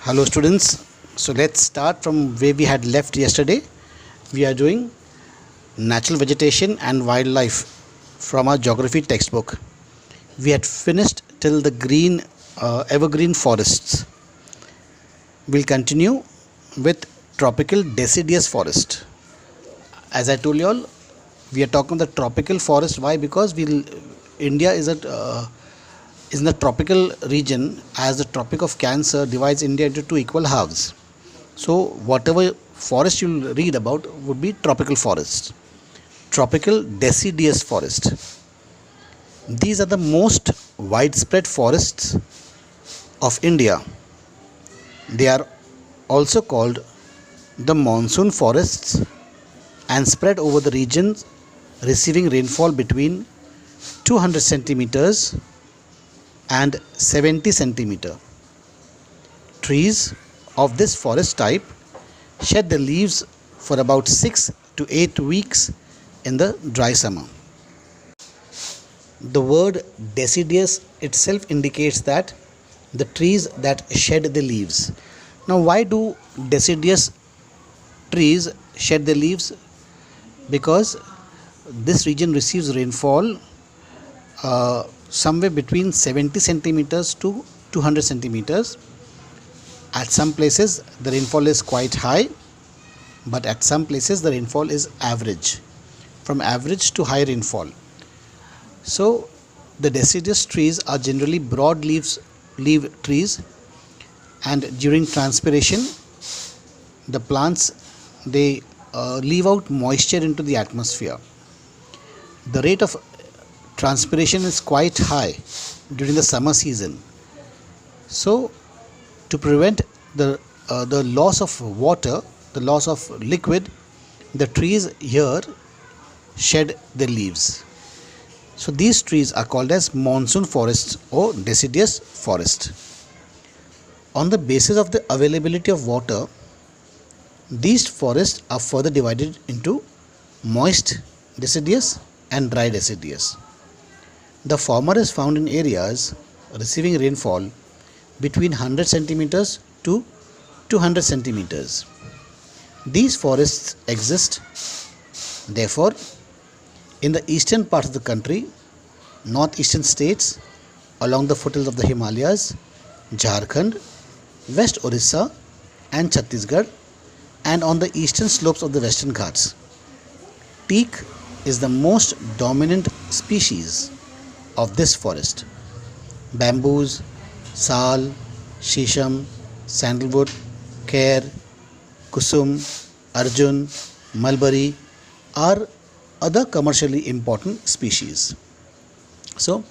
Hello students, so let's start from where we had left yesterday. We are doing natural vegetation and wildlife from our geography textbook. We had finished till the green evergreen forests. We'll continue with tropical deciduous forest. As I told you all, we are talking the tropical forest. Why? Because India is in the tropical region, as the Tropic of Cancer divides India into two equal halves. So whatever forest you'll read about would be tropical forest, tropical deciduous forest. These are the most widespread forests of India. They are also called the monsoon forests and spread over the regions receiving rainfall between 200 centimeters and 70 centimeter. Trees of this forest type shed their leaves for about 6 to 8 weeks in the dry summer. The word deciduous itself indicates that the trees that shed the leaves. Now, why do deciduous trees shed their leaves? Because this region receives rainfall somewhere between 70 centimeters to 200 centimeters. At some places the rainfall is quite high, but at some places the rainfall is average, from average to high rainfall. So the deciduous trees are generally broad leaf trees, and during transpiration the plants they leave out moisture into the atmosphere. The rate of transpiration is quite high during the summer season. So to prevent the loss of water, the loss of liquid, the trees here shed their leaves. So these trees are called as monsoon forests or deciduous forest. On the basis of the availability of water, these forests are further divided into moist deciduous and dry deciduous. The former is found in areas receiving rainfall between 100 centimeters to 200 centimeters. These forests exist, therefore, in the eastern part of the country, northeastern states, along the foothills of the Himalayas, Jharkhand, West Orissa and Chhattisgarh, and on the eastern slopes of the Western Ghats. Teak is the most dominant species of this forest. Bamboos, sal, shisham, sandalwood, kher, kusum, arjun, mulberry are other commercially important species. So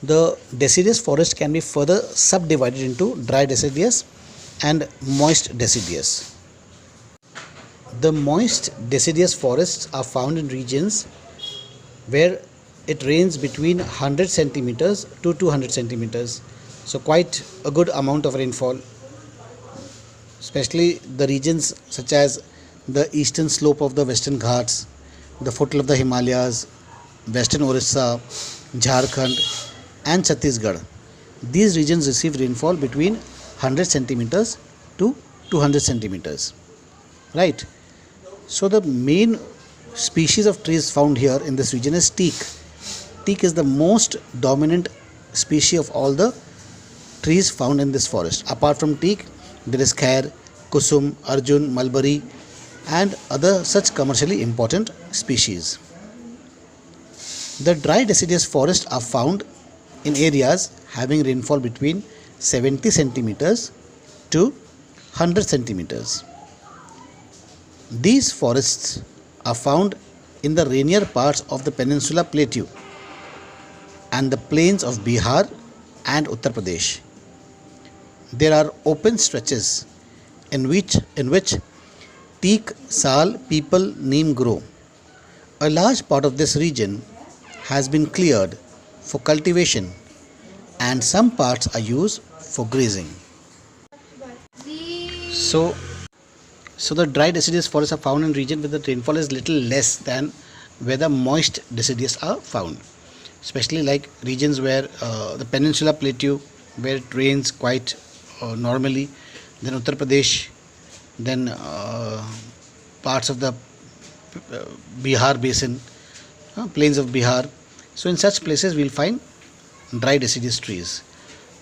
the deciduous forest can be further subdivided into dry deciduous and moist deciduous. The moist deciduous forests are found in regions where it rains between 100 centimeters to 200 centimeters. So quite a good amount of rainfall, especially the regions such as the eastern slope of the Western Ghats, the foothill of the Himalayas, Western Orissa, Jharkhand and Chhattisgarh. These regions receive rainfall between 100 centimeters to 200 centimeters. Right. So the main species of trees found here in this region is teak. Teak is the most dominant species of all the trees found in this forest. Apart from teak, there is kher, kusum, arjun, mulberry and other such commercially important species. The dry deciduous forests are found in areas having rainfall between 70 centimeters to 100 centimeters. These forests are found in the rainier parts of the Peninsula Plateau and the plains of Bihar and Uttar Pradesh. There are open stretches in which teak, sal, peepal, neem grow. A large part of this region has been cleared for cultivation and some parts are used for grazing. So the dry deciduous forests are found in regions where the rainfall is little less than where the moist deciduous are found, especially like regions where the Peninsula Plateau, where it rains quite normally, then Uttar Pradesh, then parts of the Bihar basin, plains of Bihar. So in such places we will find dry deciduous trees.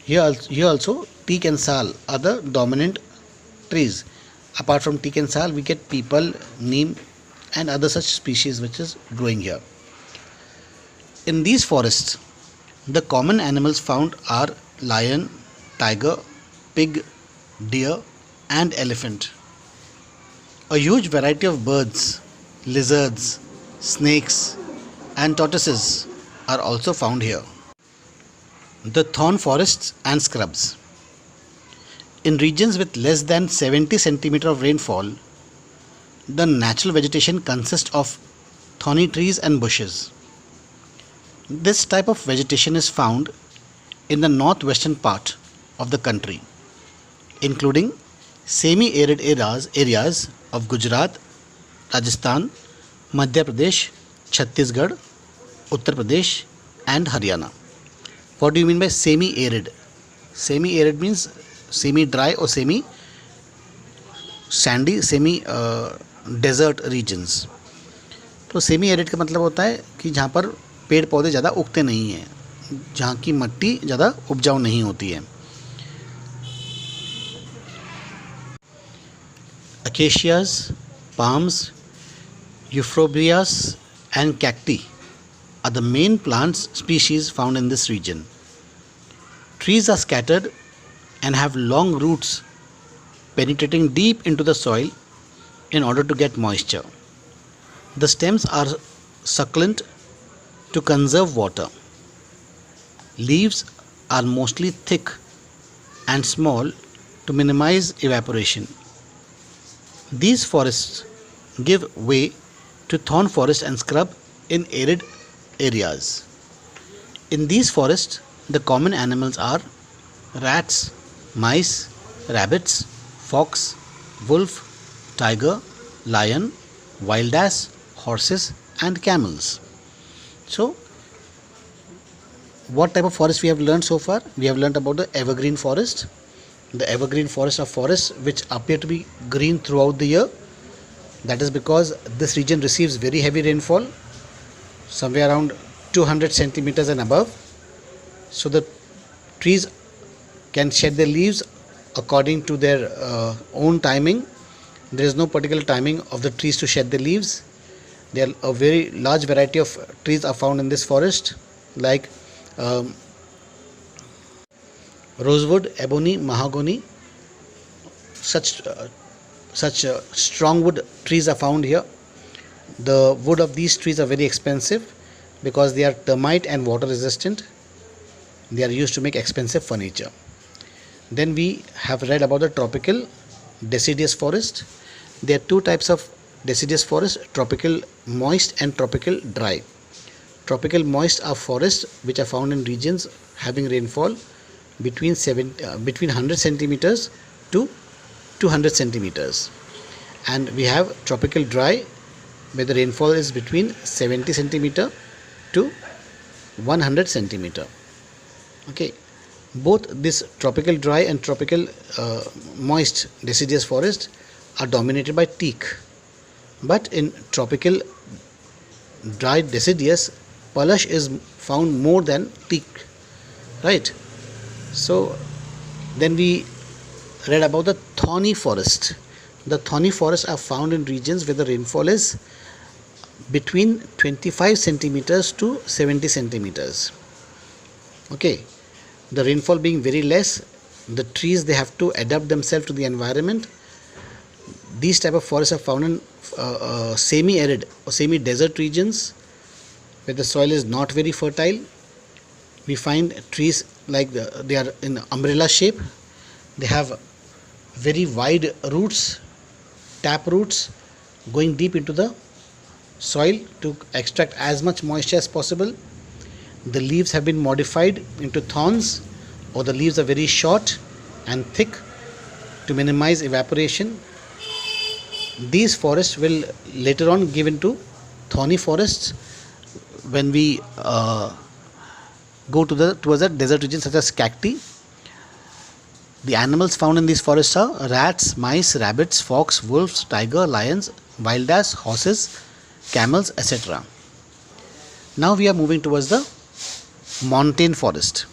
Here also teak and sal are the dominant trees. Apart from teak and sal, we get peepal, neem and other such species which is growing here. In these forests, the common animals found are lion, tiger, pig, deer and elephant. A huge variety of birds, lizards, snakes and tortoises are also found here. The thorn forests and scrubs. In regions with less than 70 cm of rainfall, the natural vegetation consists of thorny trees and bushes. This type of vegetation is found in the northwestern part of the country, including semi-arid areas of Gujarat, Rajasthan, Madhya Pradesh, Chhattisgarh, Uttar Pradesh and Haryana. What do you mean by semi-arid? Semi-arid means semi-dry or semi-sandy, semi-desert regions. तो semi arid का मतलब होता है कि जहाँ पर पेड़ पौधे ज़्यादा उगते नहीं हैं, जहाँ की मिट्टी ज़्यादा उपजाऊ नहीं होती है. Acacias, palms, euphorbias and cacti are the main plants species found in this region. Trees are scattered and have long roots penetrating deep into the soil in order to get moisture. The stems are succulent to conserve water. Leaves are mostly thick and small to minimize evaporation. These forests give way to thorn forest and scrub in arid areas. In these forests, the common animals are rats, mice, rabbits, fox, wolf, tiger, lion, wild ass, horses and camels. So, what type of forest we have learned so far? We have learned about the evergreen forest. The evergreen forests are forests which appear to be green throughout the year. That is because this region receives very heavy rainfall, somewhere around 200 centimeters and above. So the trees can shed their leaves according to their own timing. There is no particular timing of the trees to shed their leaves. There are a very large variety of trees are found in this forest, like rosewood, ebony, mahogany. Such strong wood trees are found here. The wood of these trees are very expensive because they are termite and water resistant. They are used to make expensive furniture. Then we have read about the tropical deciduous forest. There are two types of deciduous forest: tropical moist and tropical dry. Tropical moist are forests which are found in regions having rainfall between 100 centimeters to 200 centimeters, and we have tropical dry where the rainfall is between 70 centimeter to 100 centimeter. Okay, both this tropical dry and tropical moist deciduous forest are dominated by teak, but in tropical dry deciduous, palash is found more than teak, right? So then we read about the thorny forest. The thorny forests are found in regions where the rainfall is between 25 centimeters to 70 centimeters. Okay, the rainfall being very less, the trees, they have to adapt themselves to the environment. These type of forests are found in semi-arid or semi-desert regions where the soil is not very fertile. We find trees like they are in umbrella shape. They have very wide roots, tap roots, going deep into the soil to extract as much moisture as possible. The leaves have been modified into thorns, or the leaves are very short and thick to minimize evaporation. These forests will later on give into thorny forests when we go towards the desert regions such as cacti. The animals found in these forests are rats, mice, rabbits, fox, wolves, tiger, lions, wild ass, horses, camels, etc. Now we are moving towards the montane forest.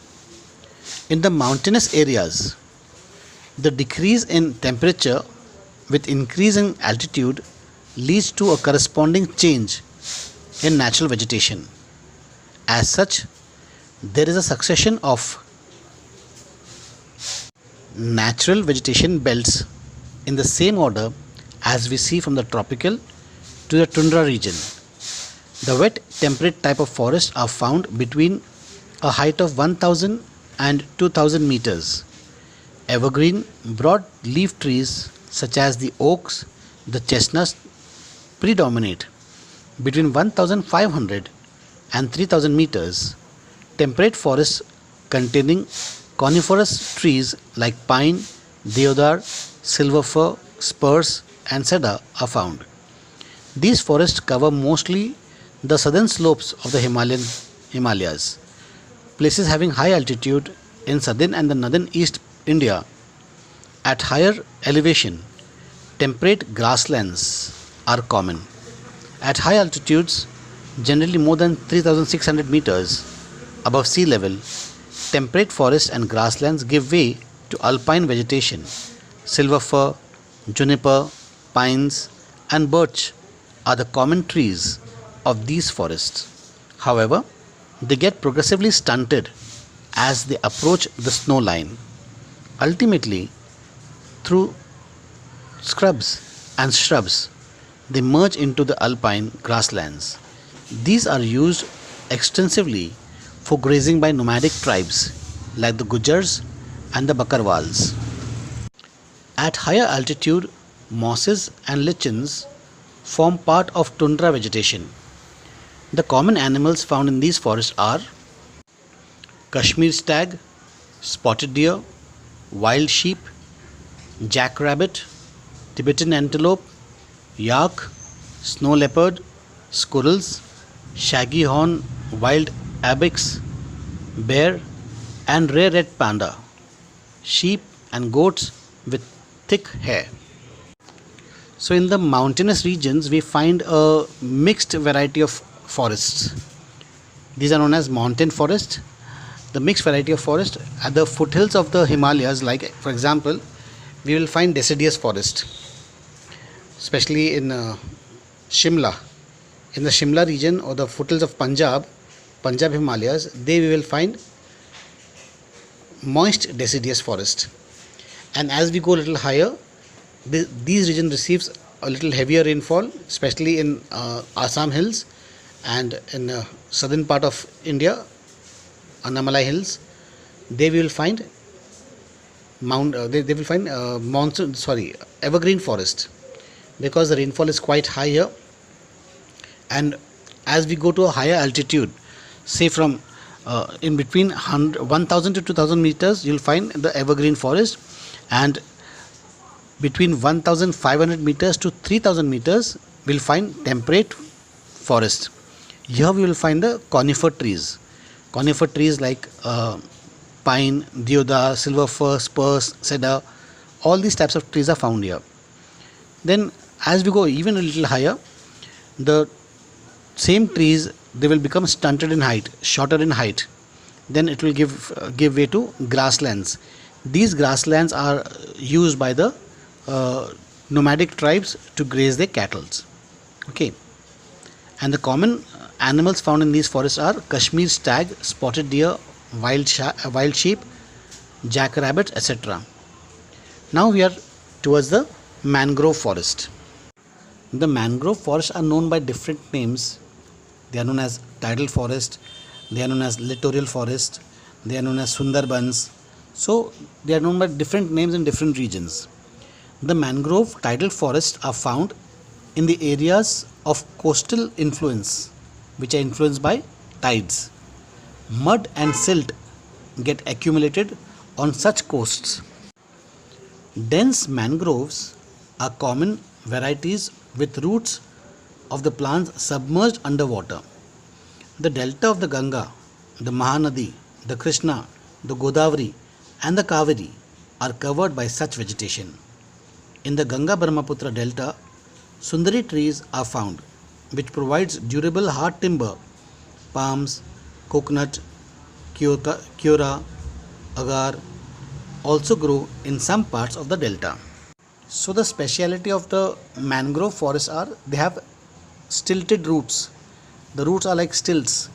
In the mountainous areas, the decrease in temperature with increase in altitude leads to a corresponding change in natural vegetation. As such, there is a succession of natural vegetation belts in the same order as we see from the tropical to the tundra region. The wet temperate type of forests are found between a height of 1000 and 2000 meters. Evergreen, broad leaf trees such as the oaks, the chestnuts predominate. Between 1500 and 3000 meters, temperate forests containing coniferous trees like pine, deodar, silver fir, spruce, and cedar are found. These forests cover mostly the southern slopes of the Himalayas. Places having high altitude in southern and the northern East India. At higher elevation, temperate grasslands are common. At high altitudes, generally more than 3600 meters above sea level, temperate forests and grasslands give way to alpine vegetation. Silver fir, juniper, pines, and birch are the common trees of these forests. However, they get progressively stunted as they approach the snow line. Ultimately, through scrubs and shrubs, they merge into the alpine grasslands. These are used extensively for grazing by nomadic tribes like the Gujars and the Bakarwals. At higher altitude, mosses and lichens form part of tundra vegetation. The common animals found in these forests are Kashmir stag, spotted deer, wild sheep, jackrabbit, Tibetan antelope, yak, snow leopard, squirrels, shaggy horn wild ibex, bear, and rare red panda, sheep and goats with thick hair. So in the mountainous regions we find a mixed variety of forests. These are known as mountain forest. The mixed variety of forest at the foothills of the Himalayas, like for example, we will find deciduous forest, especially in Shimla. In the Shimla region or the foothills of Punjab Himalayas, we will find moist deciduous forest. And as we go a little higher, these region receives a little heavier rainfall, especially in Assam hills and in southern part of India, Annamalai hills. They will find evergreen forest, because the rainfall is quite high here. And as we go to a higher altitude, say from in between 1000 to 2000 meters, you'll find the evergreen forest, and between 1500 meters to 3000 meters we'll find temperate forest. Here we will find the conifer trees like pine, deodar, silver fir, spruce, cedar. All these types of trees are found here. Then as we go even a little higher, the same trees, they will become stunted in height, shorter in height. Then it will give way to grasslands. These grasslands are used by the nomadic tribes to graze their cattle. Okay. And the common animals found in these forests are Kashmir stag, spotted deer, wild sheep, jackrabbit, etc. Now we are towards the mangrove forest. The mangrove forests are known by different names. They are known as tidal forest, they are known as littoral forest, they are known as Sundarbans. So they are known by different names in different regions. The mangrove tidal forests are found in the areas of coastal influence, which are influenced by tides. Mud and silt get accumulated on such coasts. Dense mangroves are common varieties with roots of the plants submerged underwater. The delta of the Ganga, the Mahanadi, the Krishna, the Godavari, and the Kaveri are covered by such vegetation. In the Ganga Brahmaputra delta, Sundari trees are found, which provides durable hard timber. Palms, coconut, Kyora, agar also grow in some parts of the delta. So the speciality of the mangrove forests are they have stilted roots. The roots are like stilts.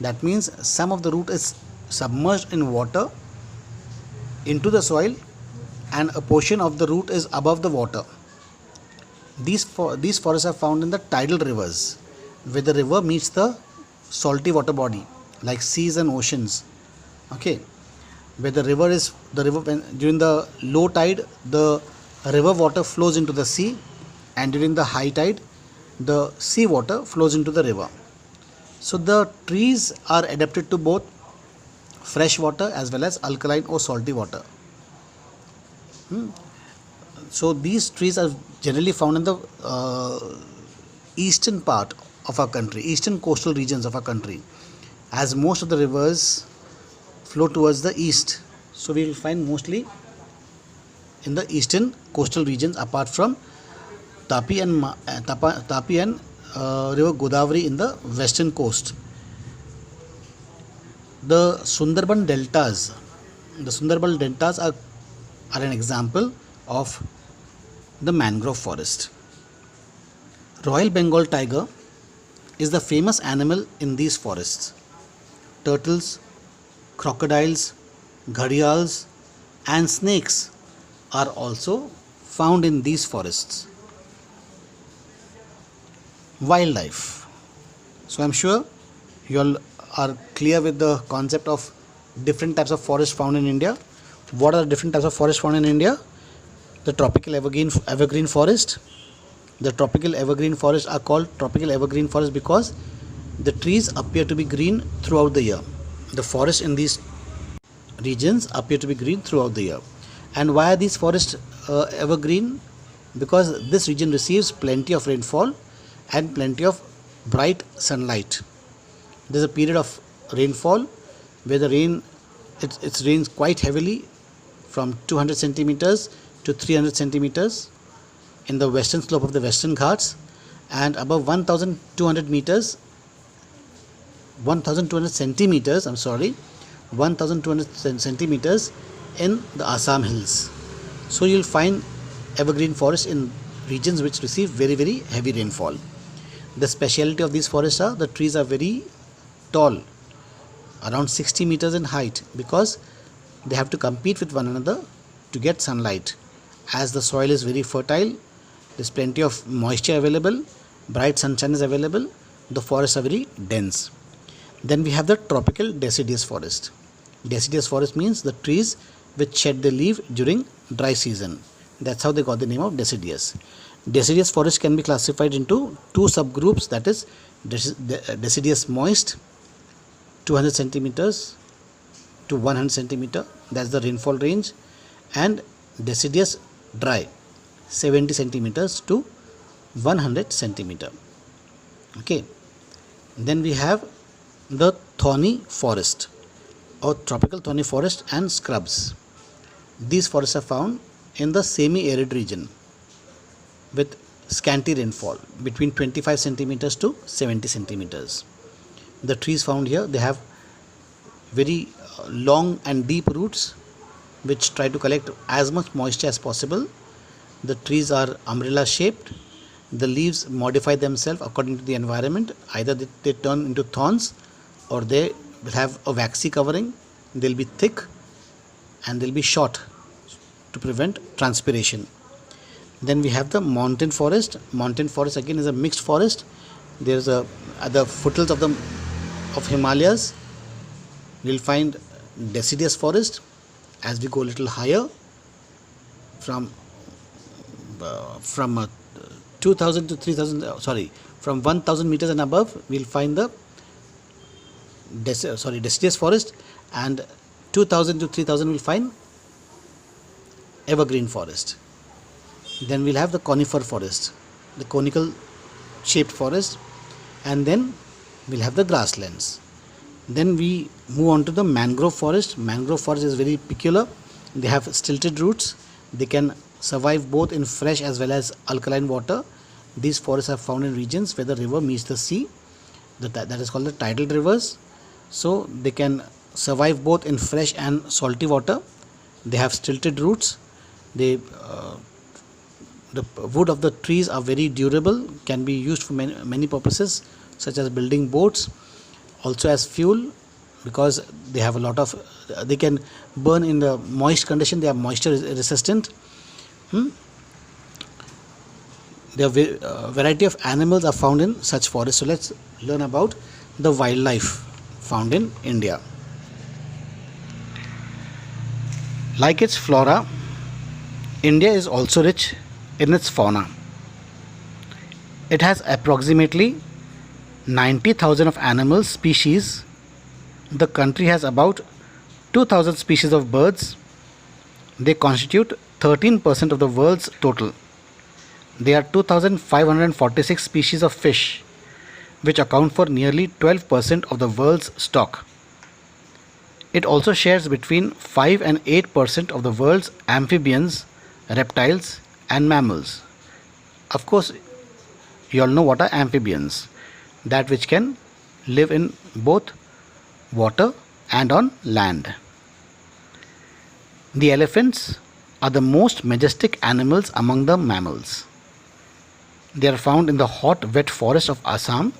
That means some of the root is submerged in water into the soil and a portion of the root is above the water. These forests are found in the tidal rivers, where the river meets the salty water body like seas and oceans. Okay, where the river during the low tide the river water flows into the sea, and during the high tide the sea water flows into the river. So the trees are adapted to both fresh water as well as alkaline or salty water. So these trees are generally found in the eastern part of our country, eastern coastal regions of our country, as most of the rivers flow towards the east. So we will find mostly in the eastern coastal regions, apart from Tapi and river Godavari in the western coast. The Sundarban deltas are an example of the mangrove forest. Royal Bengal tiger is the famous animal in these forests. Turtles, crocodiles, gharials and snakes are also found in these forests. Wildlife. So I'm sure you all are clear with the concept of different types of forests found in India. What are the different types of forests found in India? The tropical evergreen forest. The tropical evergreen forests are called tropical evergreen forests because the trees appear to be green throughout the year. The forests in these regions appear to be green throughout the year. And why are these forests evergreen? Because this region receives plenty of rainfall and plenty of bright sunlight. There is a period of rainfall where the rain it rains quite heavily, from 200 centimeters to 300 centimeters in the western slope of the Western Ghats, and above 1200 centimeters in the Assam hills. So you'll find evergreen forests in regions which receive very, very heavy rainfall. The speciality of these forests are the trees are very tall, around 60 meters in height, because they have to compete with one another to get sunlight. As the soil is very fertile, there's plenty of moisture available, bright sunshine is available, the forests are very dense. Then we have the tropical deciduous forest. Deciduous forest means the trees which shed their leaf during dry season. That's how they got the name of deciduous. Deciduous forest can be classified into two subgroups, that is deciduous moist 200 centimeters to 100 centimeter, that's the rainfall range, and deciduous dry 70 centimeters to 100 centimeter. Okay, then we have the thorny forest or tropical thorny forest and scrubs. These forests are found in the semi-arid region with scanty rainfall between 25 centimeters to 70 centimeters. The trees found here, they have very long and deep roots which try to collect as much moisture as possible. The trees are umbrella shaped. The leaves modify themselves according to the environment. Either they turn into thorns, or they will have a waxy covering. They'll be thick and they'll be short to prevent transpiration. Then we have the mountain forest. Mountain forest again is a mixed forest. There's at the foothills of Himalayas we'll find deciduous forest. As we go a little higher, from 2000 to 3000, from 1000 meters and above, we'll find the deciduous forest, and 2000 to 3000 we'll find evergreen forest. Then we'll have the conifer forest, the conical shaped forest, and then we'll have the grasslands. Then we move on to the mangrove forest. Mangrove forest is very peculiar They have stilted roots. They can survive both in fresh as well as alkaline water. These forests are found in regions where the river meets the sea. That is called the tidal rivers. So they can survive both in fresh and salty water. They have stilted roots. The wood of the trees are very durable, can be used for many purposes, such as building boats, also as fuel, because they have a lot of they can burn in the moist condition. They are moisture resistant. There are variety of animals are found in such forests. So let's learn about the wildlife found in India. Like its flora, India is also rich in its fauna. It has approximately 90,000 of animal species. The country has about 2,000 species of birds. They constitute 13% of the world's total. There are 2,546 species of fish, which account for nearly 12% of the world's stock. It also shares between 5 and 8% of the world's amphibians, reptiles, and mammals. Of course, you all know what are amphibians, that which can live in both water and on land. The elephants are the most majestic animals among the mammals. They are found in the hot wet forests of Assam,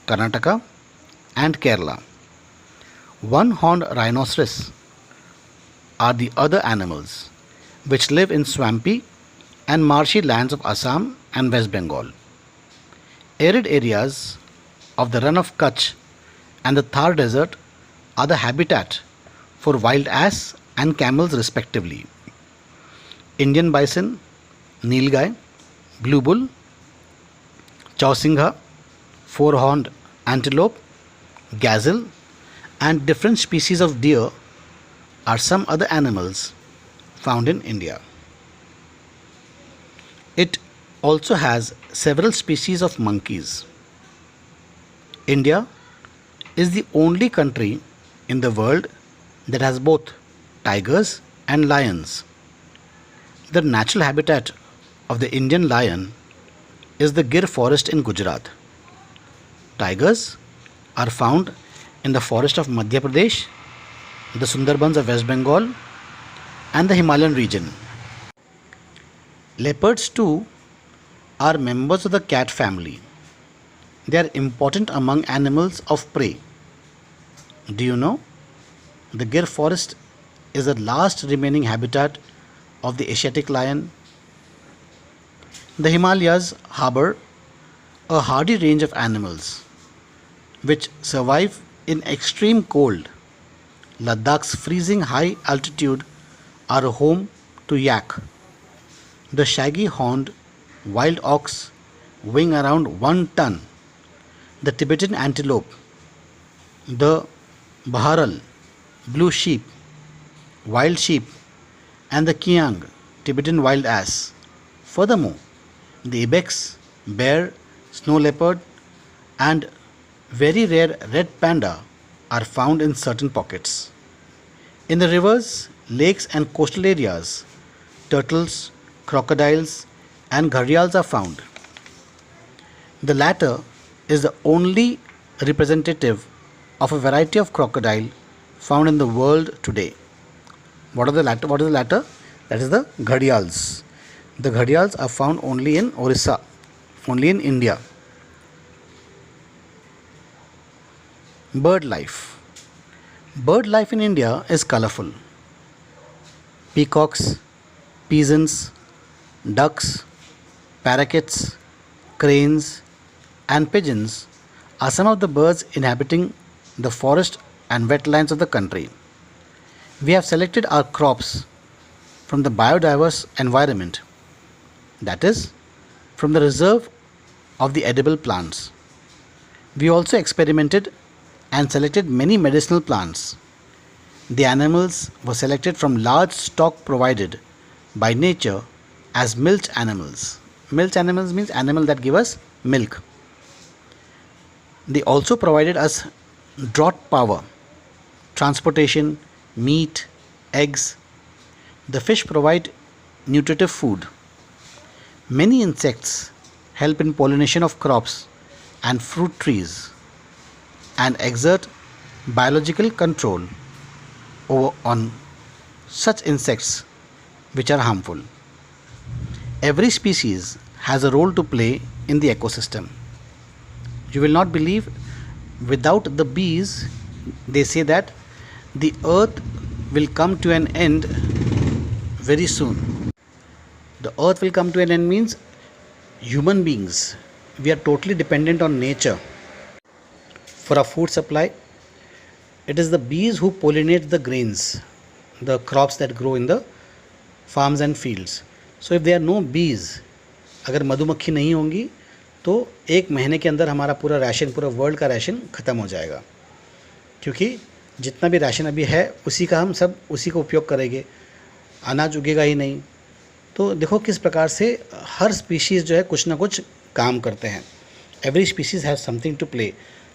Karnataka, and Kerala. One-horned rhinoceros are the other animals which live in swampy and marshy lands of Assam and West Bengal. Arid areas of the Run of Kutch and the Thar Desert are the habitat for wild ass and camels respectively. Indian bison, nilgai, blue bull, chausingha, four-horned antelope, gazelle, and different species of deer are some other animals found in India. It also has several species of monkeys. India is the only country in the world that has both tigers and lions. The natural habitat of the Indian lion is the Gir forest in Gujarat. Tigers are found in the forest of Madhya Pradesh, the Sundarbans of West Bengal, and the Himalayan region. Leopards too are members of the cat family. They are important among animals of prey. Do you know? The Gir forest is the last remaining habitat of the Asiatic lion. The Himalayas harbor a hardy range of animals which survive in extreme cold. Ladakh's freezing high altitude are a home to yak. The shaggy horned wild ox weighing around 1 ton, the Tibetan antelope, the Baharal, blue sheep, wild sheep, and the Kiang, Tibetan wild ass. Furthermore, the ibex, bear, snow leopard, and very rare red panda are found in certain pockets. In the rivers, lakes, and coastal areas, turtles, crocodiles, and gharials are found. The latter is the only representative of a variety of crocodile found in the world today. What are the latter? What is the latter? That is the gharials. The gharials are found only in Orissa, only in India. Bird life. Bird life in India is colorful. Peacocks, pigeons, ducks, parakeets, cranes, and pigeons are some of the birds inhabiting the forest and wetlands of the country. We have selected our crops from the biodiverse environment, that is, from the reserve of the edible plants. We also experimented and selected many medicinal plants. The animals were selected from large stock provided by nature as milch animals. Milch animals means animals that give us milk. They also provided us draught power, transportation, meat, eggs, The fish provide nutritive food. Many insects help in pollination of crops and fruit trees and exert biological control on such insects which are harmful. Every species has a role to play in the ecosystem. You will not believe, without the bees, they say that the earth will come to an end very soon. The earth will come to an end means human beings, we are totally dependent on nature for our food supply. It is the bees who pollinate the grains, the crops that grow in the farms and fields. So if there are no bees, अगर मधुमक्खी नहीं होंगी तो एक महीने के अंदर हमारा पूरा राशन, पूरा वर्ल्ड का राशन ख़त्म हो जाएगा, क्योंकि जितना भी राशन अभी है उसी का हम सब उसी का उपयोग करेंगे, अनाज उगेगा ही नहीं. तो देखो किस प्रकार से हर स्पीशीज़ जो है कुछ ना कुछ काम करते हैं. Every species have something to play.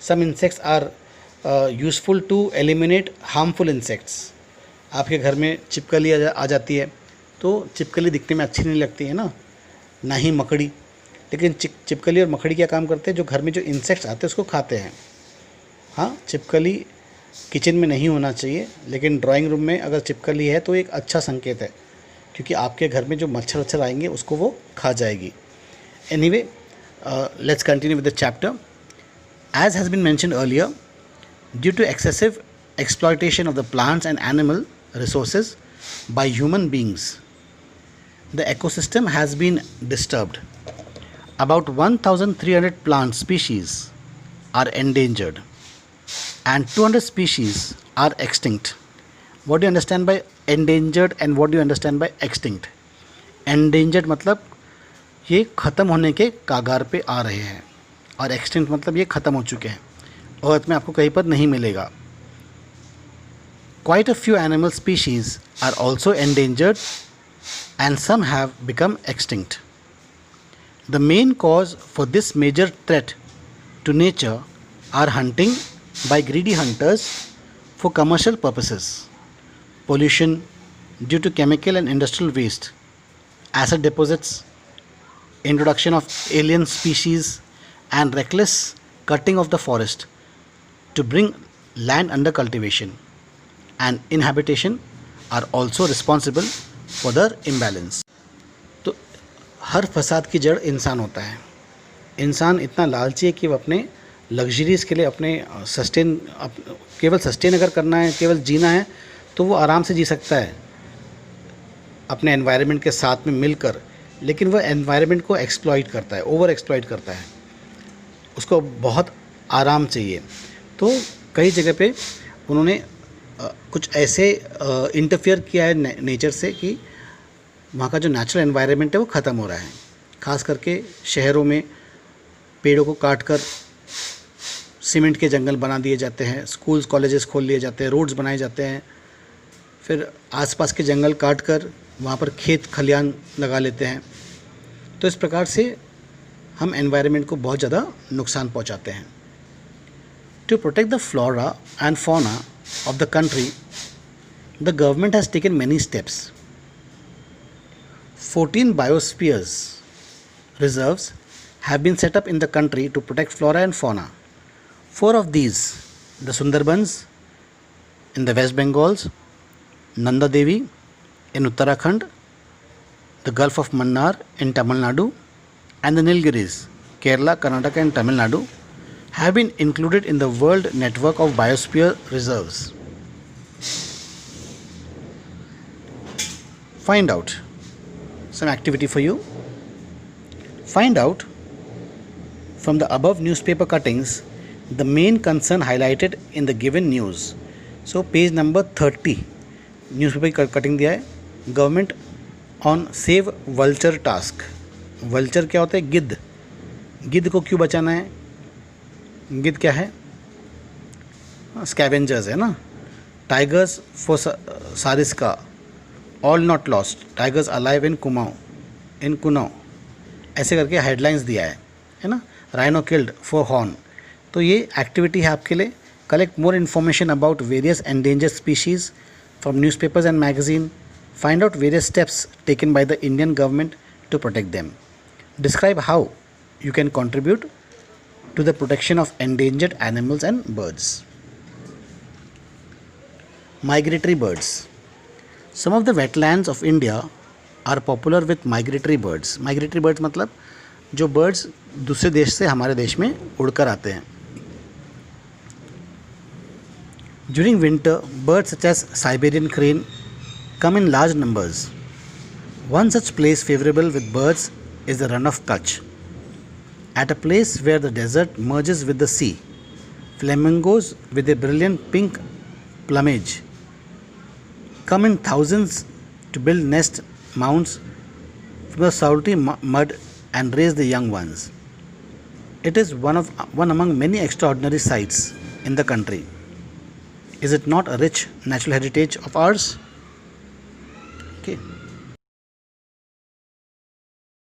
Some insects are useful to eliminate harmful insects. आपके घर में छिपकली आ जाती है तो छिपकली दिखने में अच्छी नहीं लगती है ना ही मकड़ी. लेकिन छिपकली और मकड़ी क्या काम करते हैं, जो घर में जो इंसेक्ट्स आते हैं उसको खाते हैं. हाँ, छिपकली किचन में नहीं होना चाहिए, लेकिन ड्राइंग रूम में अगर छिपकली है तो एक अच्छा संकेत है, क्योंकि आपके घर में जो मच्छर वच्छर आएंगे उसको वो खा जाएगी. Anyway, let's continue with the chapter. As has been mentioned earlier, due to excessive exploitation of the plants and animal resources by human beings, the ecosystem has been disturbed. About 1,300 plant species are endangered and 200 species are extinct. What do you understand by endangered and what do you understand by extinct? Endangered मतलब ये ख़त्म होने के कागार पे आ रहे हैं, और extinct मतलब ये ख़त्म हो चुके हैं, अर्थ में आपको कहीं पर नहीं मिलेगा. Quite a few animal species are also endangered and some have become extinct. The main cause for this major threat to nature are hunting by greedy hunters for commercial purposes, pollution due to chemical and industrial waste, acid deposits, introduction of alien species, and reckless cutting of the forest to bring land under cultivation and inhabitation are also responsible for the imbalance. तो हर फसाद की जड़ इंसान होता है. इंसान इतना लालची है कि वो अपने लग्जरीज़ के लिए, अपने केवल सस्टेन अगर करना है, केवल जीना है, तो वो आराम से जी सकता है अपने एनवायरनमेंट के साथ में मिलकर. लेकिन वह एनवायरनमेंट को एक्सप्लॉइट करता है, ओवर एक्सप्लॉइट करता है, उसको बहुत आराम चाहिए. तो कई जगह पे उन्होंने कुछ ऐसे इंटरफियर किया है नेचर से कि वहाँ का जो नेचुरल एनवायरनमेंट है वो ख़त्म हो रहा है. ख़ास करके शहरों में पेड़ों को काटकर सीमेंट के जंगल बना दिए जाते हैं, स्कूल्स कॉलेजेस खोल लिए जाते हैं, रोड्स बनाए जाते हैं, फिर आसपास के जंगल काट कर वहाँ पर खेत खलियान लगा लेते हैं. तो इस प्रकार से हम एनवायरनमेंट को बहुत ज़्यादा नुकसान पहुँचाते हैं. To protect the flora and fauna of the country, the government has taken many steps. 14 biospheres reserves have been set up in the country to protect flora and fauna. 4 of these, the Sundarbans in the West Bengals, Nanda Devi in Uttarakhand, the Gulf of Mannar in Tamil Nadu, and the Nilgiris, Kerala, Karnataka and Tamil Nadu, have been included in the World Network of Biosphere Reserves. Find out some activity for you. Find out from the above newspaper cuttings the main concern highlighted in the given news. So page number 30 newspaper cutting दिया है. Government on save vulture task. Vulture क्या होता है? गिद्ध. गिद्ध को क्यों बचाना है? गिद्ध क्या है? स्कैवेंजर्स है ना. Tigers for Sariska, all not lost, tigers alive in Kuno, ऐसे करके हेडलाइंस दिया है ना. Rhino killed for horn. तो ये एक्टिविटी है आपके लिए. Collect more information about various endangered species from newspapers and magazine. Find out various steps taken by the Indian government to protect them. Describe how you can contribute to the protection of endangered animals and birds. Migratory birds. Some of the wetlands of India are popular with migratory birds. Migratory birds मतलब जो birds दूसरे देश से हमारे देश में उड़कर आते हैं. During winter, birds such as Siberian crane come in large numbers. One such place favorable with birds is the Run of Kutch. At a place where the desert merges with the sea, flamingos with a brilliant pink plumage come in thousands to build nest mounds from the salty mud and raise the young ones. It is one among many extraordinary sights in the country. Is it not a rich natural heritage of ours? Okay.